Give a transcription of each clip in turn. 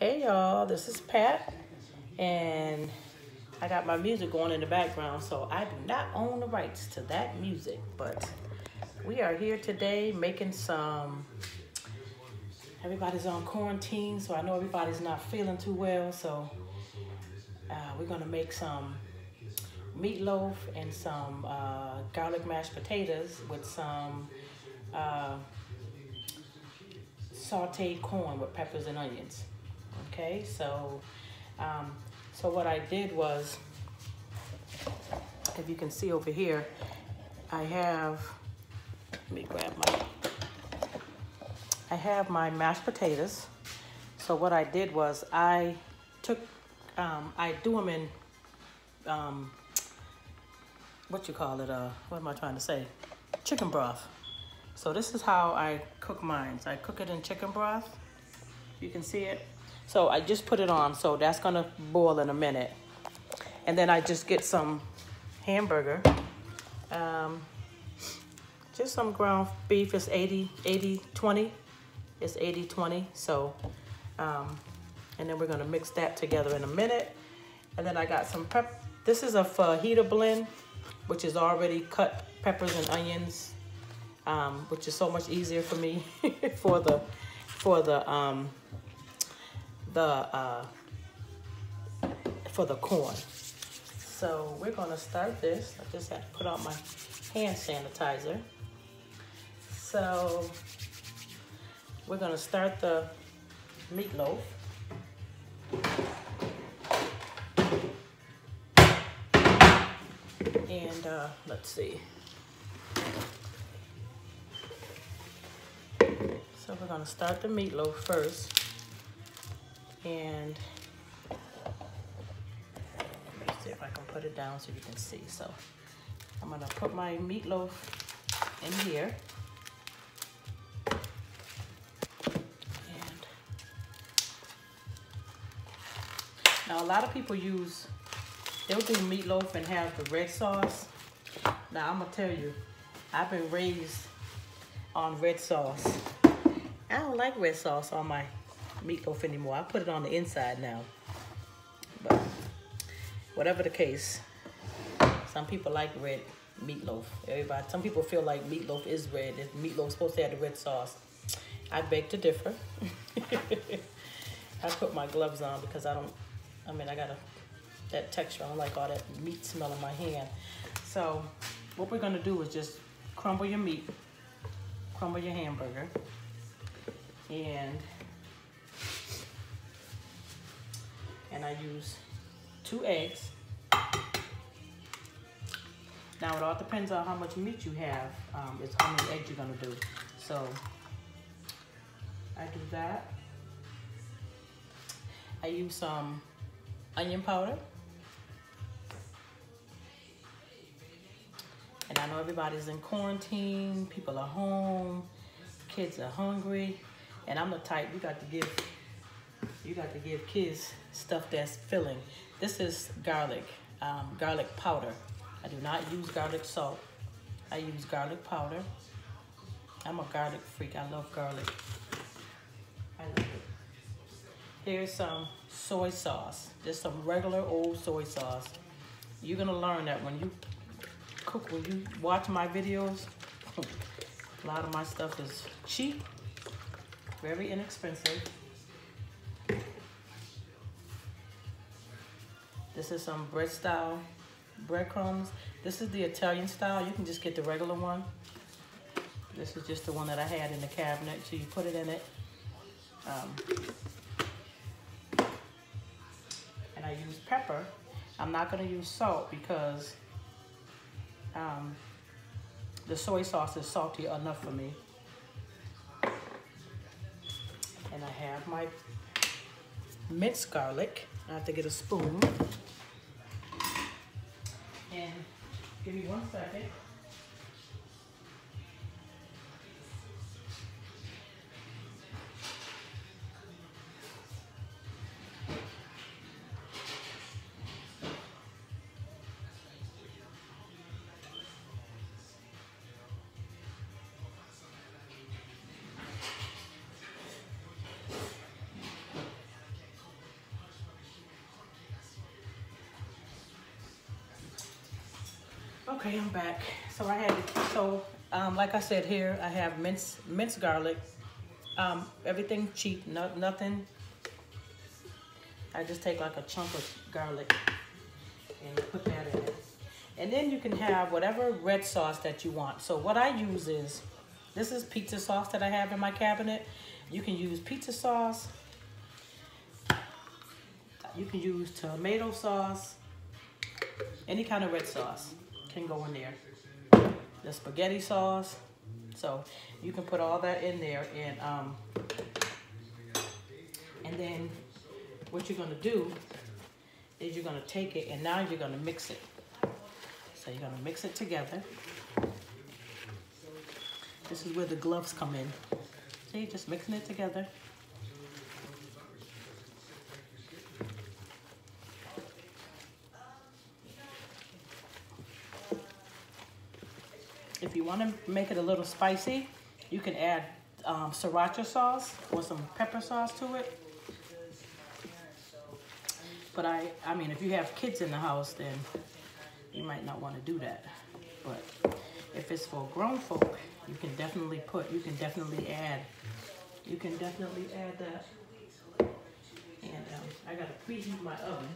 Hey y'all, this is Pat, and I got my music going in the background, so I do not own the rights to that music, but we are here today making some, everybody's on quarantine, so I know everybody's not feeling too well, so we're gonna make some meatloaf and some garlic mashed potatoes with some sautéed corn with peppers and onions. Okay, so what I did was, if you can see over here, I have my mashed potatoes. So what I did was I took, I do them in, what you call it, what am I trying to say? Chicken broth. So this is how I cook mine. I cook it in chicken broth. You can see it. So I just put it on, so that's gonna boil in a minute. And then I just get some hamburger. Just some ground beef. It's 80-20. It's 80-20. So, and then we're gonna mix that together in a minute. And then I got some this is a fajita blend, which is already cut peppers and onions, which is so much easier for me for the corn. So we're gonna start this. I just had to put on my hand sanitizer. So we're gonna start the meatloaf. And let's see. So we're gonna start the meatloaf first. And let me see if I can put it down so you can see. So I'm gonna put my meatloaf in here. And now a lot of people they'll do meatloaf and have the red sauce. Now I'm gonna tell you, I've been raised on red sauce. I don't like red sauce on my meatloaf anymore. I put it on the inside now. But whatever the case, some people like red meatloaf. Some people feel like meatloaf is red. If meatloaf's supposed to have the red sauce. I beg to differ. I put my gloves on because I got that texture. I don't like all that meat smell in my hand. So what we're gonna do is just crumble your meat, crumble your hamburger, and I use 2 eggs. Now it all depends on how much meat you have. It's how many eggs you're gonna do. So I do that. I use some onion powder. And I know everybody's in quarantine, people are home, kids are hungry, and I'm the type, you got to give kids stuff that's filling. This is garlic powder. I do not use garlic salt. I use garlic powder. I'm a garlic freak. I love garlic. I love it. Here's some soy sauce. Just some regular old soy sauce. You're gonna learn that when you watch my videos, a lot of my stuff is cheap, very inexpensive. This is some breadcrumbs. This is the Italian style. You can just get the regular one. This is just the one that I had in the cabinet. So you put it in it. And I use pepper. I'm not gonna use salt because the soy sauce is salty enough for me. And I have my minced garlic. I have to get a spoon. And give me 1 second. Okay, I'm back. So I had like I said here, I have minced garlic. Everything cheap, nothing. I just take like a chunk of garlic and put that in it. And then you can have whatever red sauce that you want. So what I use is, this is pizza sauce that I have in my cabinet. You can use pizza sauce. You can use tomato sauce. Any kind of red sauce can go in there. The spaghetti sauce. So you can put all that in there, and then what you're gonna do is you're gonna take it and now you're gonna mix it. So you're gonna mix it together. This is where the gloves come in. See, just mixing it together. If you want to make it a little spicy, you can add sriracha sauce or some pepper sauce to it. But I mean, if you have kids in the house, then you might not want to do that. But if it's for grown folk, you can definitely add that. And I gotta preheat my oven.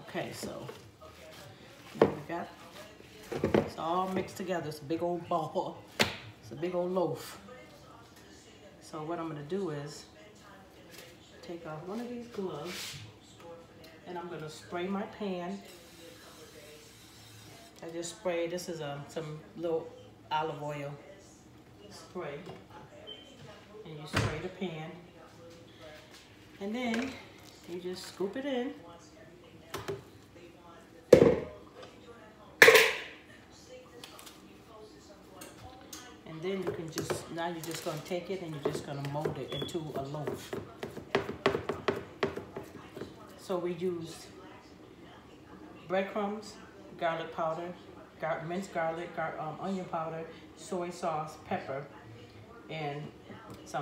Okay, so now we got, it's all mixed together. It's a big old ball. It's a big old loaf. So what I'm gonna do is take off one of these gloves and I'm gonna spray my pan. I just spray, this is some little olive oil spray. And you spray the pan. And then you just scoop it in. And then you can now you're just gonna take it and you're just gonna mold it into a loaf. So we used breadcrumbs, garlic powder, minced garlic, onion powder, soy sauce, pepper, and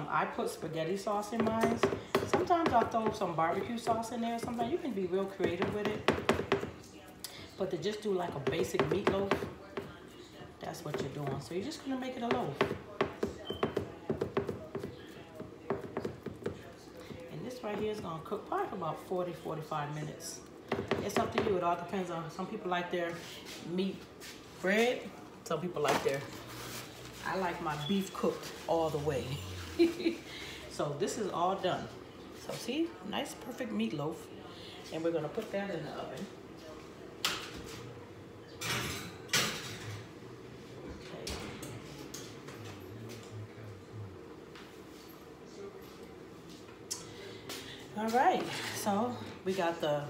I put spaghetti sauce in mine. Sometimes I'll throw some barbecue sauce in there. Sometimes you can be real creative with it. But to just do like a basic meatloaf, that's what you're doing. So you're just gonna make it a loaf. And this right here is gonna cook probably for about 40-45 minutes. It's up to you. It all depends on, some people like their meat bread. Some people like I like my beef cooked all the way. So this is all done. So see, nice perfect meatloaf. And we're gonna put that in the oven. All right, so we have the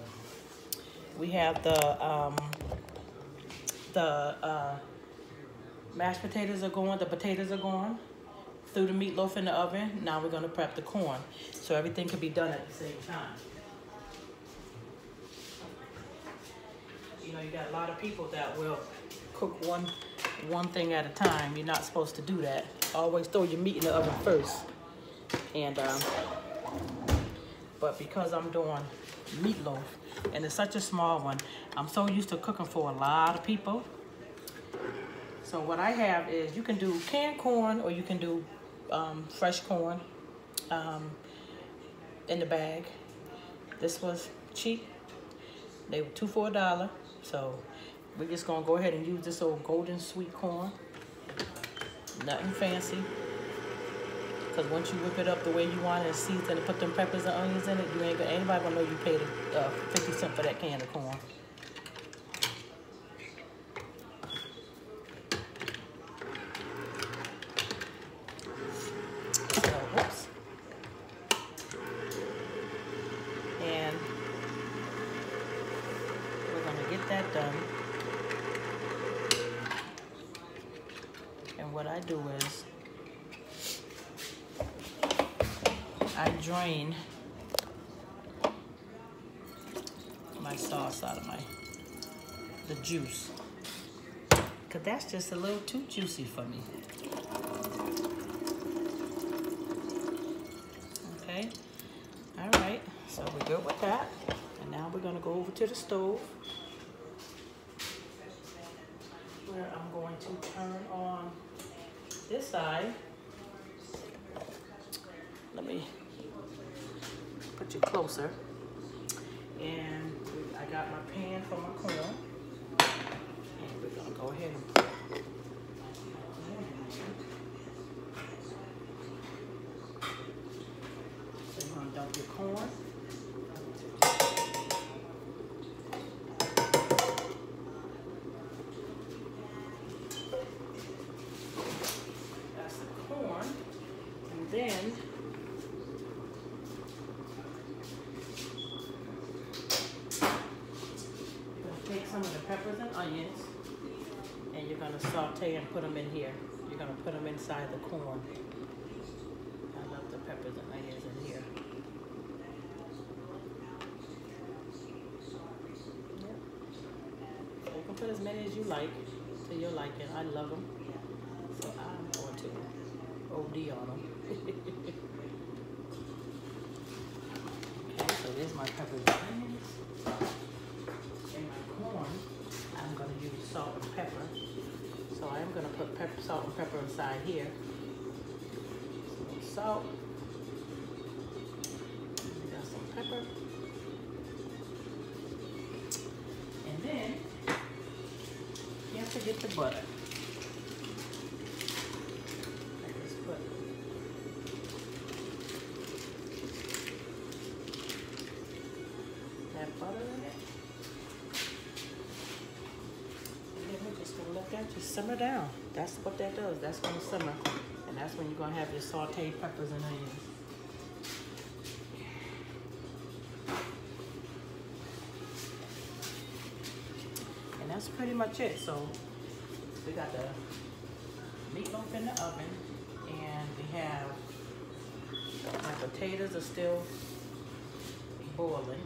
mashed potatoes are going, the potatoes are going, threw the meatloaf in the oven. Now we're gonna prep the corn, so everything can be done at the same time. You know, you got a lot of people that will cook one thing at a time. You're not supposed to do that. Always throw your meat in the oven first. And but because I'm doing meatloaf and it's such a small one, I'm so used to cooking for a lot of people. So what I have is, you can do canned corn or you can do fresh corn in the bag. This was cheap. They were 2 for $1. So we're just gonna go ahead and use this old golden sweet corn. Nothing fancy. Because once you whip it up the way you want it and season and put them peppers and onions in it, you ain't anybody gonna know you paid 50 cents for that can of corn. So, whoops. And we're gonna get that done. And what I do is, I drain my sauce out of the juice, because that's just a little too juicy for me. good with that. And now we're gonna go over to the stove where I'm going to turn on this side. Let me put you closer. And I got my pan for my corn. And we're gonna go ahead and put so you're gonna dump your corn. That's the corn. And then take some of the peppers and onions, and you're gonna saute and put them in here. You're gonna put them inside the corn. I love the peppers and onions in here. Yep. So you can put as many as you like to your liking. I love them, so I'm going to OD on them. Okay, so there's my peppers and onions. In my corn, I'm going to use salt and pepper. So I am going to put salt and pepper inside here. Some salt. We got some pepper. And then, can't forget the butter. I just put that butter in it. Let that just simmer down. That's what that does. That's going to simmer. And that's when you're going to have your sauteed peppers and onions. And that's pretty much it. So we got the meatloaf in the oven. And we have my potatoes are still boiling.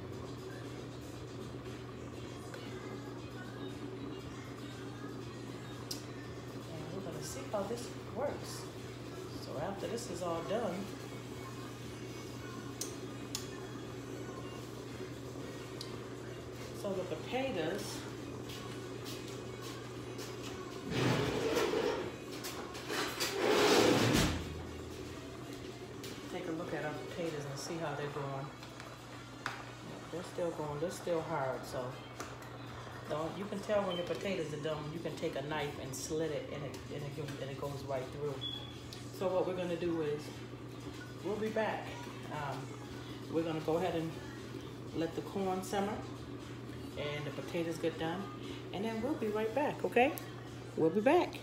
See how this works. So after this is all done, so the potatoes, take a look at our potatoes and see how they're going. They're still going, they're still hard, so you can tell when your potatoes are done. You can take a knife and slit it, and it goes right through. So what we're gonna do is, we'll be back. We're gonna go ahead and let the corn simmer, and the potatoes get done, and then we'll be right back. Okay? We'll be back.